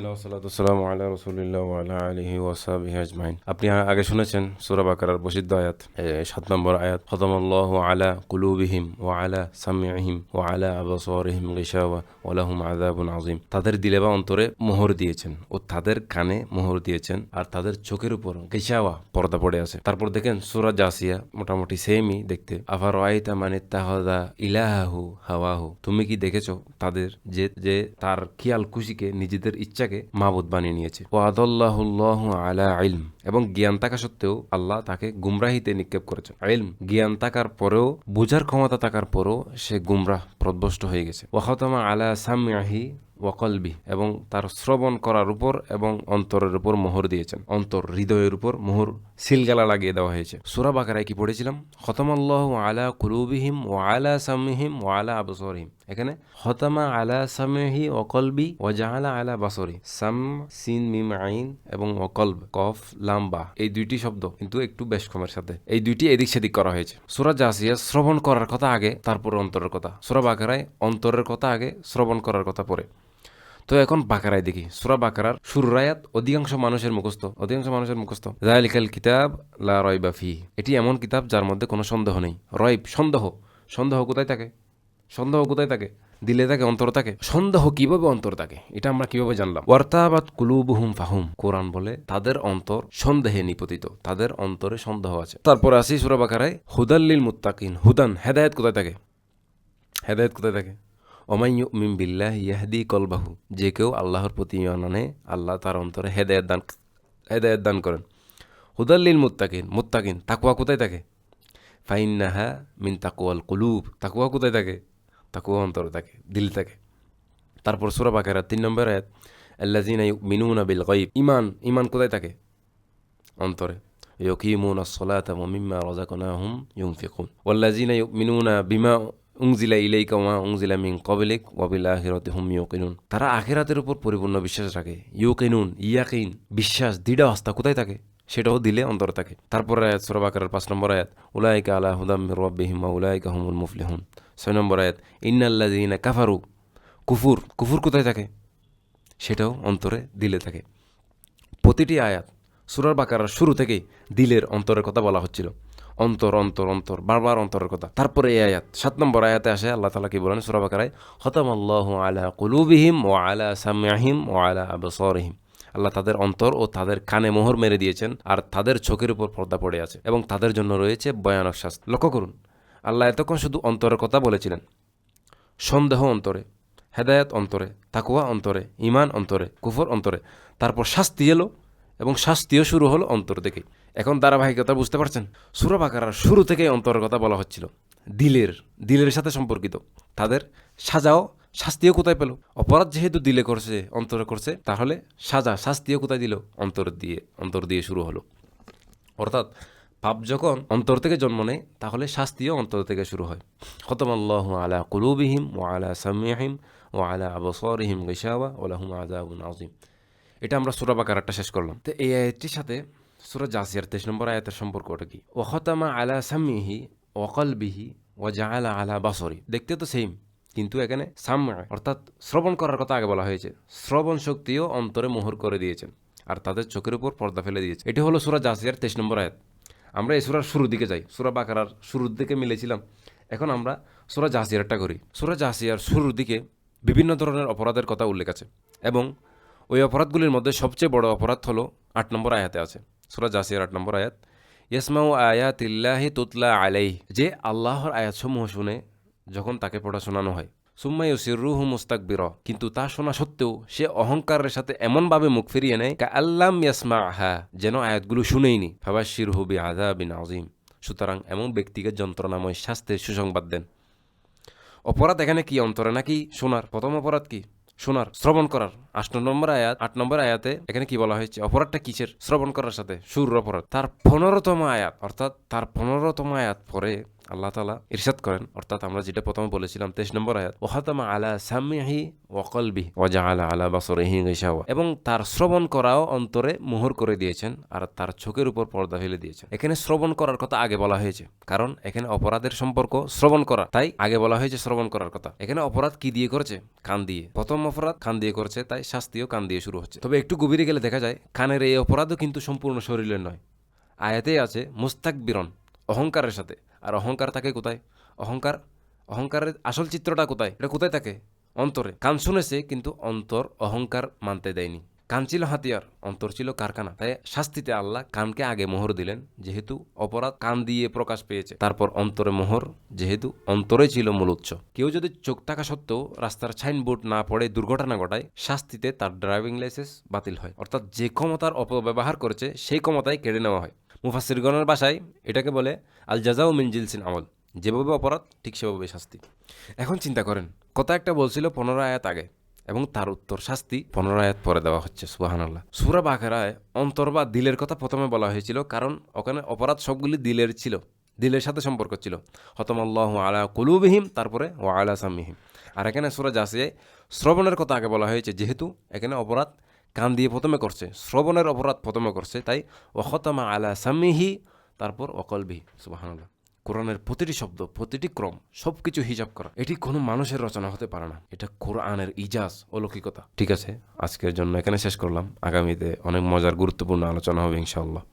বিসমিল্লাহ সালাতু সালামু আলা রাসূলিল্লাহ ওয়া আলা আলিহি ওয়া সাহবিহি আজমাইন। আপনি আগে শুনেছেন সূরা বাকারার প্রসিদ্ধ আয়াত ৭ নম্বর আয়াত, খতামাল্লাহু আলা কুলুবিহিম ওয়া আলা সামিইহিম ওয়া আলা আবসারিহিম গিশাওয়া ওয়া লাহুম আযাবুন আযীম। তাদের দিলে বা অন্তরে মোহর দিয়েছেন ও তাদের কানে মোহর দিয়েছেন আর তাদের চোখের উপর গিশাওয়া পর্দা পড়ে আছে। তারপর দেখেন সূরা জাসিয়া মোটামুটি সেমই দেখতে, আফারাআইতা মান ইত্তাখাযা ইলাহাহু হাওয়াহু। তুমি কি দেখেছো তাদের যে তার খেয়াল খুশিকে নিজেদের ইচ্ছাকে মাবুদ বানিয়ে নিয়েছে। ওয়াদাল্লাহুল্লাহু আলা ইলম, এবং জ্ঞান থাকা সত্ত্বেও আল্লাহ তাকে গুমরাহিতে নিক্ষেপ করেছেন। ইলম, জ্ঞান থাকার পরেও, বোঝার ক্ষমতা থাকার পরেও সে গুমরাহ প্রদভষ্ট হয়ে গেছে। ওয়াখতামা আলা সামিহি ওয়াকলবি, এবং তার শ্রবণ করার উপর এবং অন্তরের উপর মোহর দিয়েছেন। অন্তর, হৃদয়ের উপর মোহর সিলগালা লাগিয়ে দেওয়া হয়েছে। সূরা বাকারায় কি পড়েছিলাম? খতামাল্লাহু আলা কুলুবিহিম ওয়া আলা সামিহিম ওয়া আলা আবসারিহিম। এখানে খতামা আলা সামিহি ওয়া কলবি ওয়া জাআলা আলা বাসরি। সাম, সিন, মিম, আইন এবং ওয়াকলব, কফ, লাম, বা, এই দুইটি শব্দ কিন্তু একটু বেশ কমের সাথে এই দুইটি এদিক সেদিক করা হয়েছে। সূরা জাসিয়া শ্রবণ করার কথা আগে, তারপর অন্তরের কথা। সূরা বাকারায় অন্তরের কথা আগে, শ্রবণ করার কথা পরে। তো এখন বাকারায় দেখি। সূরা বাকারার শুরুর আয়াত অধিকাংশ মানুষের মুখস্থ। যালিকাল কিতাব লা রাইবা ফিহি। এটি এমন কিতাব যার মধ্যে কোনো সন্দেহ নেই। রয়ব, সন্দেহ কোথায় থাকে? দিলে থাকে, অন্তর থাকে। সন্দেহ কিভাবে অন্তর থাকে, এটা আমরা কিভাবে জানলাম? ওয়ারতাবাত কুলুবুহুম ফাহুম। কোরআন বলে তাদের অন্তর সন্দেহে নিপতিত, তাদের অন্তরে সন্দেহ আছে। তারপরে আসি সূরা বাকারায়, হুদাল্লিল মুত্তাকিন। হুদান, হেদায়েত কোথায় থাকে? ওমাই ইউমিন বিল্লাহি ইয়াহদি কলবাহু। যে কেউ আল্লাহর প্রতি ঈমান আনে, আল্লাহ তার অন্তরে হেদায়েত দান করেন। হুদাল্লিল মুত্তাকিন, তাকওয়া কোথায় থাকে? ফাইন্নাহা মিন তাকওয়াল কুলুব। তাকওয়া কোথায় থাকে? তাকওয়া অন্তরে থাকে, দিল থাকে। তারপর সূরা বাকারা ৩ নম্বর আয়াত, আল্লাযিনা ইউমিনুনা বিল গায়ব। ঈমান কোথায় থাকে? অন্তরে। ইয়াকিমুনাস সালাতা ওয়া মিম্মা রাযাকনাহুম ইউনফিকুন। ওয়াল্লাযিনা ইউমিনুনা বিমা উনজিলা ইলাইকা ওয়া উনজিলা মিন ক্বাবলিক ওয়া বিল আখিরাতি হুম ইউকিনুন। তারা আখিরাতের উপর পরিপূর্ণ বিশ্বাস রাখে। ইয়াকিন, বিশ্বাস, দৃঢ় আস্থা কোথায় থাকে? সেটাও দিলে অন্তরে থাকে। তারপর আয়াত সূরা বাকারার ৫ নম্বর আয়াত, উলাইকা আলা হুদাম মির রাব্বিহিম ওয়া উলাইকা হুমুল মুফলিহুন। ৬ নম্বর আয়াত, ইন্নাল্লাযিনা কাফারু। কুফুর কোথায় থাকে? সেটাও অন্তরে, দিলে থাকে। প্রতিটি আয়াত সূরা বাকারার শুরু থেকেই দিলের, অন্তরের কথা বলা হচ্ছিল। অন্তর, বারবার অন্তরের কথা। তারপরে এই আয়াত ৭ নম্বর আয়াতে আসে, আল্লাহ তাআলা কি বলেন সূরা বাকারায়, খতামাল্লাহু আলা কুলুবিহিম ওয়া আলা সামিইহিম ওয়া আলা আবসারিহিম। আল্লাহ তাদের অন্তর ও তাদের কানে মোহর মেরে দিয়েছেন আর তাদের চোখের উপর পর্দা পড়ে আছে এবং তাদের জন্য রয়েছে ভয়ানক শাস্তি। লক্ষ্য করুন, আল্লাহ এতক্ষণ শুধু অন্তরের কথা বলেছিলেন। সন্দেহ অন্তরে, হেদায়েত অন্তরে, তাকওয়া অন্তরে, ঈমান অন্তরে, কুফর অন্তরে। তারপর শাস্তি এলো এবং শাস্তিও শুরু হলো অন্তর থেকে। এখন ধারাবাহিকতা বুঝতে পারছেন? সূরা বাকারার শুরু থেকেই অন্তরের কথা বলা হচ্ছিল। দিলের সাথে সম্পর্কিত। তাদের শাস্তিও কোথায় পেল? অপরাধ যেহেতু দিলে করছে, অন্তরে করছে, তাহলে শাস্তিও কোথায় দিল? অন্তর দিয়ে শুরু হলো। অর্থাৎ পাপ যখন অন্তর থেকে জন্ম নেয়, তাহলে শাস্তিও অন্তর থেকে শুরু হয়। খতামাল্লাহু আলা কুলুবিহিম ওয়া আলা সামিইহিম ওয়া আলা আবসারিহিম গিশাওয়া ওয়া লাহুম আযাবুন আযীম। এটা আমরা সূরা বাকারাটা শেষ করলাম। তো এই আয়াতটির সাথে সূরা জাসিয়ার ২৩ নম্বর আয়াতের সম্পর্কটা কি? ওয়া খতামা আলা সামিহি ওয়া কলবিহি ওয়া জাআলা আলা বাসরি। দেখতে তো সেম, কিন্তু এখানে অর্থাৎ শ্রবণ করার কথা আগে বলা হয়েছে। শ্রবণ শক্তিও অন্তরে মোহর করে দিয়েছেন আর তাদের চোখের উপর পর্দা ফেলে দিয়েছে। এটি হলো সূরা জাসিয়ার ২৩ নম্বর আয়াত। আমরা এই সূরার শুরুর দিকে যাই। সূরা বাকারার শুরুর দিকে মিলেছিলাম, এখন আমরা সূরা জাসিয়ারটা করি। সূরা জাসিয়ার শুরুর দিকে বিভিন্ন ধরনের অপরাধের কথা উল্লেখ আছে এবং ওই অপরাধগুলির মধ্যে সবচেয়ে বড় অপরাধ হলো ৮ নম্বর আয়াতে আছে। সূরা জাসিয়ার ৮ নম্বর আয়াত, ইয়াসমাউ আয়াতিল্লাহি তুতলা আলাইহি। যে আল্লাহর আয়াতসমূহ শুনে যখন তাকে পড়া শোনানো হয়, সুম্মা ইউসিররুহু মুস্তাকবিরা, কিন্তু তা শোনা সত্ত্বেও সে অহংকারের সাথে এমনভাবে মুখ ফিরিয়ে নেয়, কাআল্লাম ইয়াসমাহা, যেন আয়াতগুলো শুনেইনি। ফাবাশশিরহু বিআযাবিন আযীম। সুতরাং এমন ব্যক্তিকে যন্ত্রণাময় শাস্তির সুসংবাদ দেন। অপরাধ এখানে কি, অন্তরে নাকি শোনার? প্রথম অপরাধ কি? শোনার, শ্রবণ করার। ৮ নম্বর আয়াতে এখানে কি বলা হয়েছে? অপরাধটা কিসের? শ্রবণ করার সাথে শুরুর অপরাধ। তার ১৫তম আয়াত, অর্থাৎ তার ১৫তম আয়াত পরে আল্লাহ তাআলা ইরশাদ করেন, অর্থাৎ আমরা যেটা প্রথমে বলেছিলাম 23 নম্বর আয়াত, ওয়া খাতামা আলা সামিহি ওয়া কলবিহি ওয়া জাআলা আলা বাসরিহি গিশাওয়া, এবং তার শ্রবণ করাও অন্তরে মোহর করে দিয়েছেন আর তার চোখের উপর পর্দা ফেলে দিয়েছেন। এখানে শ্রবণ করার কথা আগে বলা হয়েছে, কারণ এখানে অপরাধের সম্পর্ক শ্রবণ করা, তাই আগে বলা হয়েছে শ্রবণ করার কথা। এখানে অপরাধ কি দিয়ে করেছে? কান দিয়ে। প্রথম অপরাধ কান দিয়ে করেছে, তাই শাস্তিও কান দিয়ে শুরু হচ্ছে। তবে একটু গভীরে গেলে দেখা যায় কানের এই অপরাধও কিন্তু সম্পূর্ণ শরীরের নয়। আয়াতেই আছে মুস্তাকবিরন, অহংকারের সাথে। আর অহংকার থাকে কোথায়? অহংকারের আসল চিত্রটা কোথায়? এটা কোথায় থাকে? অন্তরে। কান শুনেছে কিন্তু অন্তর অহংকার মানতে দেয়নি। কান ছিল হাতিয়ার, অন্তর ছিল কারখানা। তাই শাস্তিতে আল্লাহ কানকে আগে মোহর দিলেন, যেহেতু অপরাধ কান দিয়ে প্রকাশ পেয়েছে। তারপর অন্তরে মোহর, যেহেতু অন্তরে ছিল মূল উৎস। কেউ যদি চোখ থাকা সত্ত্বেও রাস্তার সাইনবোর্ড না পড়ে দুর্ঘটনা ঘটায়, শাস্তিতে তার ড্রাইভিং লাইসেন্স বাতিল হয়। অর্থাৎ যে ক্ষমতার অপব্যবহার করেছে সেই ক্ষমতায় কেড়ে নেওয়া হয়। মুফাসসিরগণের ভাষায় এটাকে বলে আল জাযাউ মিন জিনসিল আমল। যেভাবে অপরাধ ঠিক সেভাবে শাস্তি। এখন চিন্তা করেন, কথা একটা বলছিল 15 আয়াত আগে, এবং তার উত্তর শাস্তি 15 আয়াত পরে দেওয়া হচ্ছে। সুবহানাল্লাহ। সূরা বাকারায় অন্তর বা দিলের কথা প্রথমে বলা হয়েছিল, কারণ ওখানে অপরাধ সবগুলি দিলের ছিল, দিলের সাথে সম্পর্ক ছিল। খতামাল্লাহু আলা কুলুবিহিম, তারপরে ওয়া আলা সামিহিম। আর এখানে সূরা জাসিয়ায় শ্রবণের কথা আগে বলা হয়েছে, যেহেতু এখানে অপরাধ কান দিয়ে প্রথমে করছে, শ্রবণের অপরাধ প্রথমে করছে, তাই ওয়া খতামা আলা সামিহি, তারপর ওয়াকলবিহি। সুবহানাল্লাহ। কোরআনের প্রতিটি শব্দ, প্রতিটি ক্রম, সবকিছু হিসাব করা, এটি কোনো মানুষের রচনা হতে পারে না। এটা কোরআনের ইজাজ, অলৌকিকতা। ঠিক আছে, আজকের জন্য এখানে শেষ করলাম। আগামীতে অনেক মজার গুরুত্বপূর্ণ আলোচনা হবে ইনশাআল্লাহ।